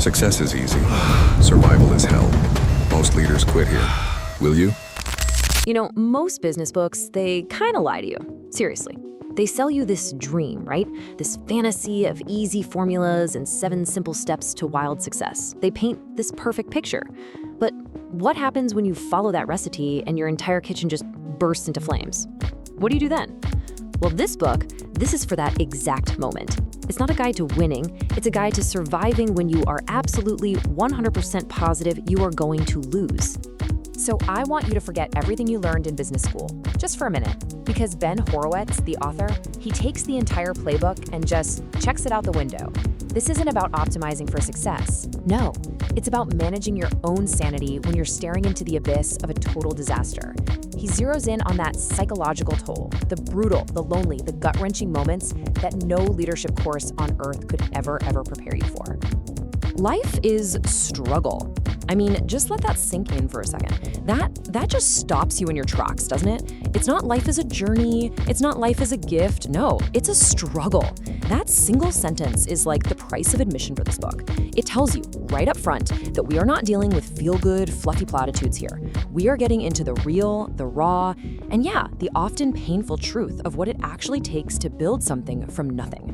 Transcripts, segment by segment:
Success is easy. Survival is hell. Most leaders quit here. Will you? You know, most business books, they kind of lie to you. Seriously. They sell you this dream, right? This fantasy of easy formulas and 7 simple steps to wild success. They paint this perfect picture. But what happens when you follow that recipe and your entire kitchen just bursts into flames? What do you do then? Well, this book, this is for that exact moment. It's not a guide to winning, it's a guide to surviving when you are absolutely 100% positive you are going to lose. So I want you to forget everything you learned in business school, just for a minute. Because Ben Horowitz, the author, he takes the entire playbook and just checks it out the window. This isn't about optimizing for success. No, it's about managing your own sanity when you're staring into the abyss of a total disaster. He zeroes in on that psychological toll, the brutal, the lonely, the gut-wrenching moments that no leadership course on earth could ever prepare you for. Life is struggle. I mean, just let that sink in for a second. That just stops you in your tracks, doesn't it? It's not life as a journey. It's not life as a gift. No, it's a struggle. That single sentence is like the price of admission for this book. It tells you right up front that we are not dealing with feel-good, fluffy platitudes here. We are getting into the real, the raw, and yeah, the often painful truth of what it actually takes to build something from nothing.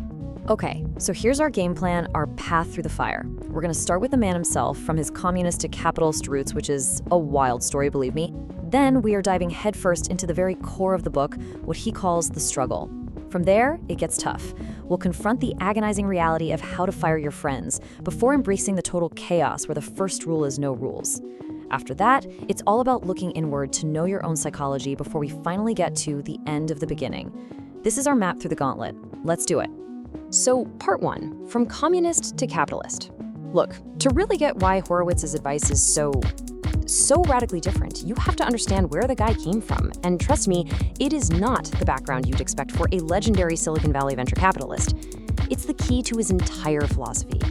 Okay, so here's our game plan, our path through the fire. We're gonna start with the man himself, from his communist to capitalist roots, which is a wild story, believe me. Then we are diving headfirst into the very core of the book, what he calls the struggle. From there, it gets tough. We'll confront the agonizing reality of how to fire your friends before embracing the total chaos where the first rule is no rules. After that, it's all about looking inward to know your own psychology before we finally get to the end of the beginning. This is our map through the gauntlet. Let's do it. So, part 1, from communist to capitalist. Look, to really get why Horowitz's advice is so radically different, you have to understand where the guy came from. And trust me, it is not the background you'd expect for a legendary Silicon Valley venture capitalist. It's the key to his entire philosophy.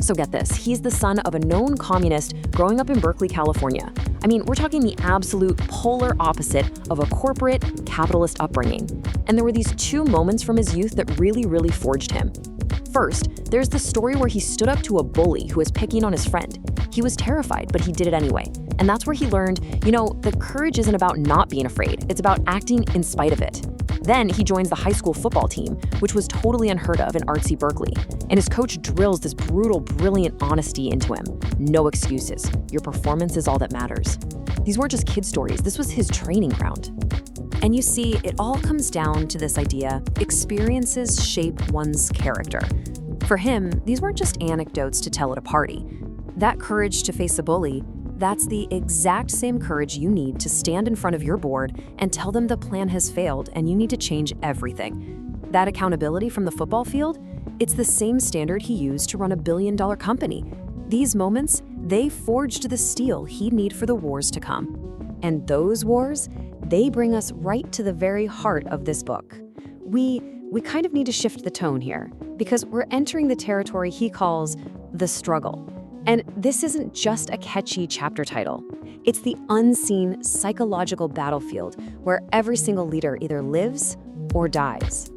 So get this, he's the son of a known communist growing up in Berkeley, California. I mean, we're talking the absolute polar opposite of a corporate capitalist upbringing. And there were these 2 moments from his youth that really forged him. First, there's the story where he stood up to a bully who was picking on his friend. He was terrified, but he did it anyway. And that's where he learned, the courage isn't about not being afraid, it's about acting in spite of it. Then he joins the high school football team, which was totally unheard of in artsy Berkeley. And his coach drills this brutal, brilliant honesty into him. No excuses. Your performance is all that matters. These weren't just kid stories, this was his training ground. And you see, it all comes down to this idea: experiences shape one's character. For him, these weren't just anecdotes to tell at a party. That courage to face a bully, that's the exact same courage you need to stand in front of your board and tell them the plan has failed and you need to change everything. That accountability from the football field, it's the same standard he used to run a billion-dollar company. These moments, they forged the steel he'd need for the wars to come. And those wars, they bring us right to the very heart of this book. We kind of need to shift the tone here, because we're entering the territory he calls the struggle. And this isn't just a catchy chapter title. It's the unseen psychological battlefield where every single leader either lives or dies.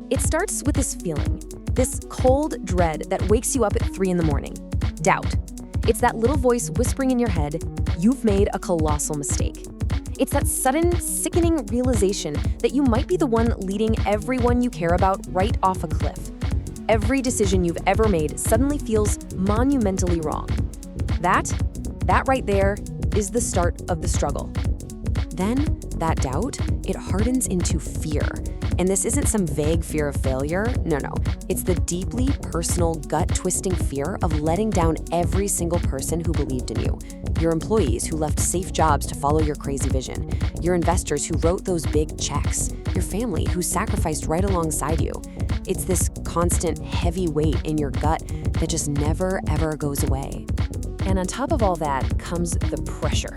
It starts with this feeling, this cold dread that wakes you up at 3 a.m. Doubt. It's that little voice whispering in your head, you've made a colossal mistake. It's that sudden, sickening realization that you might be the one leading everyone you care about right off a cliff. Every decision you've ever made suddenly feels monumentally wrong. That right there is the start of the struggle. Then, that doubt, it hardens into fear. And this isn't some vague fear of failure. No. It's the deeply personal, gut-twisting fear of letting down every single person who believed in you. Your employees who left safe jobs to follow your crazy vision. Your investors who wrote those big checks. Your family who sacrificed right alongside you. It's this constant heavy weight in your gut that just never, ever goes away. And on top of all that comes the pressure.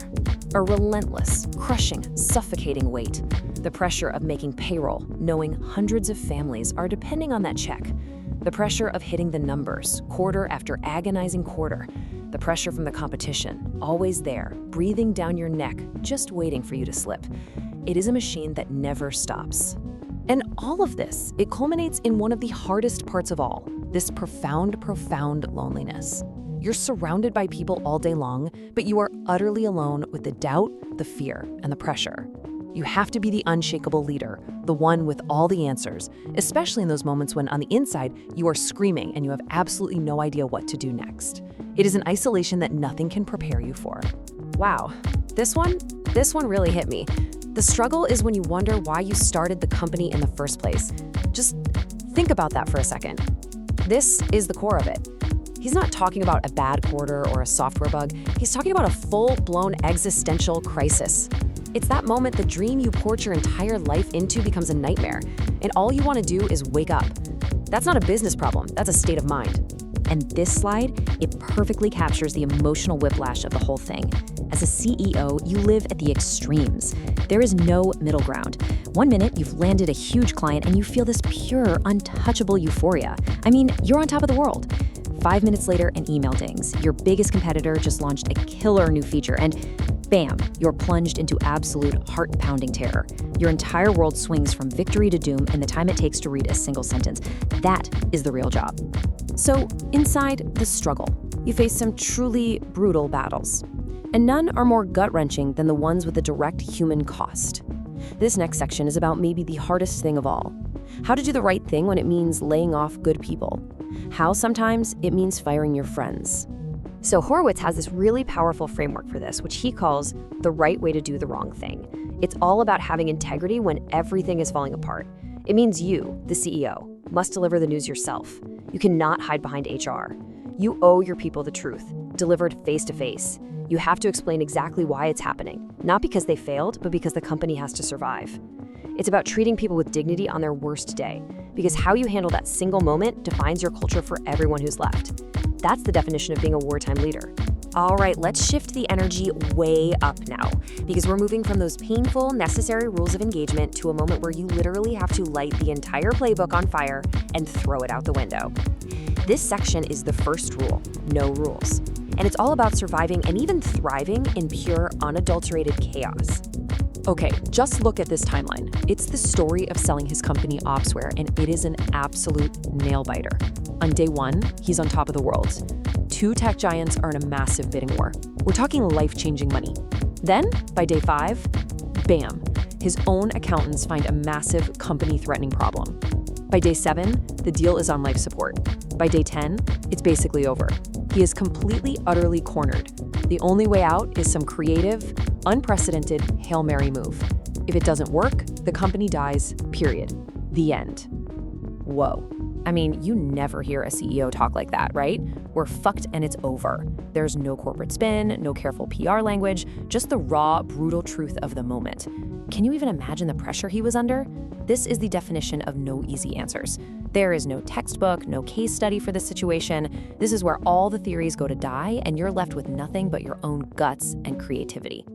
A relentless, crushing, suffocating weight. The pressure of making payroll, knowing hundreds of families are depending on that check. The pressure of hitting the numbers, quarter after agonizing quarter. The pressure from the competition, always there, breathing down your neck, just waiting for you to slip. It is a machine that never stops. And all of this, it culminates in one of the hardest parts of all, this profound loneliness. You're surrounded by people all day long, but you are utterly alone with the doubt, the fear, and the pressure. You have to be the unshakable leader, the one with all the answers, especially in those moments when on the inside you are screaming and you have absolutely no idea what to do next. It is an isolation that nothing can prepare you for. Wow, this one really hit me. The struggle is when you wonder why you started the company in the first place. Just think about that for a second. This is the core of it. He's not talking about a bad quarter or a software bug. He's talking about a full-blown existential crisis. It's that moment the dream you poured your entire life into becomes a nightmare, and all you want to do is wake up. That's not a business problem, that's a state of mind. And this slide, it perfectly captures the emotional whiplash of the whole thing. As a CEO, you live at the extremes. There is no middle ground. One minute, you've landed a huge client and you feel this pure, untouchable euphoria. I mean, you're on top of the world. 5 minutes later, an email dings. Your biggest competitor just launched a killer new feature, and bam, you're plunged into absolute heart-pounding terror. Your entire world swings from victory to doom in the time it takes to read a single sentence. That is the real job. So, inside the struggle, you face some truly brutal battles. And none are more gut-wrenching than the ones with a direct human cost. This next section is about maybe the hardest thing of all. How to do the right thing when it means laying off good people. How sometimes it means firing your friends. So Horowitz has this really powerful framework for this, which he calls the right way to do the wrong thing. It's all about having integrity when everything is falling apart. It means you, the CEO, must deliver the news yourself. You cannot hide behind HR. You owe your people the truth, delivered face to face. You have to explain exactly why it's happening, not because they failed, but because the company has to survive. It's about treating people with dignity on their worst day, because how you handle that single moment defines your culture for everyone who's left. That's the definition of being a wartime leader. All right, let's shift the energy way up now, because we're moving from those painful, necessary rules of engagement to a moment where you literally have to light the entire playbook on fire and throw it out the window. This section is the first rule, no rules. And it's all about surviving and even thriving in pure, unadulterated chaos. Okay, just look at this timeline. It's the story of selling his company Opsware, and it is an absolute nail-biter. On day one, he's on top of the world. 2 tech giants are in a massive bidding war. We're talking life-changing money. Then, by day 5, bam, his own accountants find a massive company-threatening problem. By day 7, the deal is on life support. By day 10, it's basically over. He is completely, utterly cornered. The only way out is some creative, unprecedented Hail Mary move. If it doesn't work, the company dies, period. The end. Whoa. I mean, you never hear a CEO talk like that, right? We're fucked and it's over. There's no corporate spin, no careful PR language, just the raw, brutal truth of the moment. Can you even imagine the pressure he was under? This is the definition of no easy answers. There is no textbook, no case study for this situation. This is where all the theories go to die and you're left with nothing but your own guts and creativity.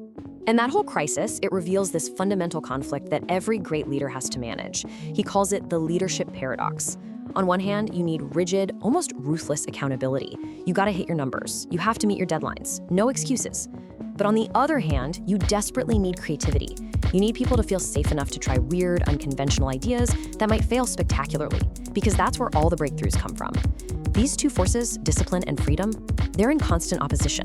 And that whole crisis, it reveals this fundamental conflict that every great leader has to manage. He calls it the leadership paradox. On one hand, you need rigid, almost ruthless accountability. You gotta hit your numbers. You have to meet your deadlines. No excuses. But on the other hand, you desperately need creativity. You need people to feel safe enough to try weird, unconventional ideas that might fail spectacularly, because that's where all the breakthroughs come from. These two forces, discipline and freedom, they're in constant opposition.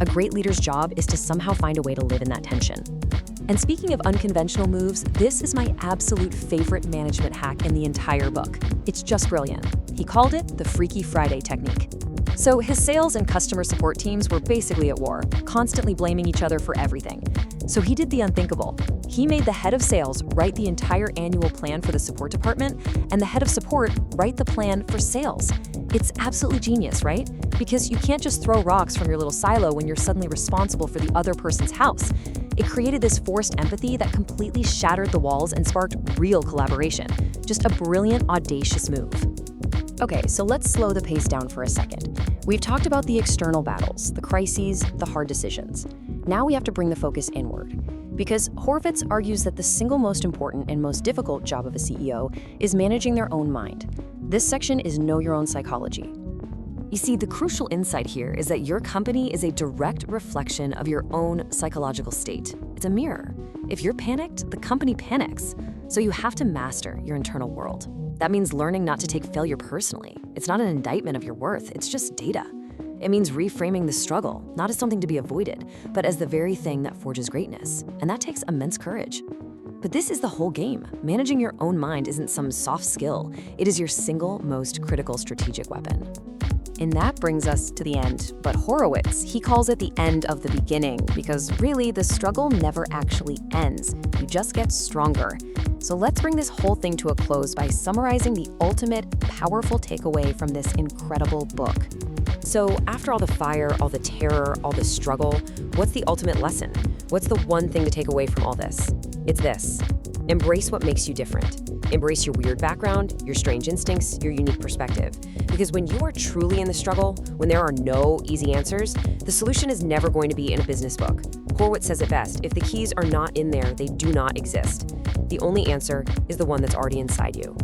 A great leader's job is to somehow find a way to live in that tension. And speaking of unconventional moves, this is my absolute favorite management hack in the entire book. It's just brilliant. He called it the Freaky Friday technique. So his sales and customer support teams were basically at war, constantly blaming each other for everything. So he did the unthinkable. He made the head of sales write the entire annual plan for the support department, and the head of support write the plan for sales. It's absolutely genius, right? Because you can't just throw rocks from your little silo when you're suddenly responsible for the other person's house. It created this forced empathy that completely shattered the walls and sparked real collaboration. Just a brilliant, audacious move. Okay, so let's slow the pace down for a second. We've talked about the external battles, the crises, the hard decisions. Now we have to bring the focus inward. Because Horowitz argues that the single most important and most difficult job of a CEO is managing their own mind. This section is Know Your Own Psychology. You see, the crucial insight here is that your company is a direct reflection of your own psychological state. It's a mirror. If you're panicked, the company panics. So you have to master your internal world. That means learning not to take failure personally. It's not an indictment of your worth, it's just data. It means reframing the struggle, not as something to be avoided, but as the very thing that forges greatness. And that takes immense courage. But this is the whole game. Managing your own mind isn't some soft skill. It is your single most critical strategic weapon. And that brings us to the end. But Horowitz, he calls it the end of the beginning because really the struggle never actually ends. You just get stronger. So let's bring this whole thing to a close by summarizing the ultimate powerful takeaway from this incredible book. So after all the fire, all the terror, all the struggle, what's the ultimate lesson? What's the one thing to take away from all this? It's this. Embrace what makes you different. Embrace your weird background, your strange instincts, your unique perspective. Because when you are truly in the struggle, when there are no easy answers, the solution is never going to be in a business book. Horowitz says it best, if the keys are not in there, they do not exist. The only answer is the one that's already inside you.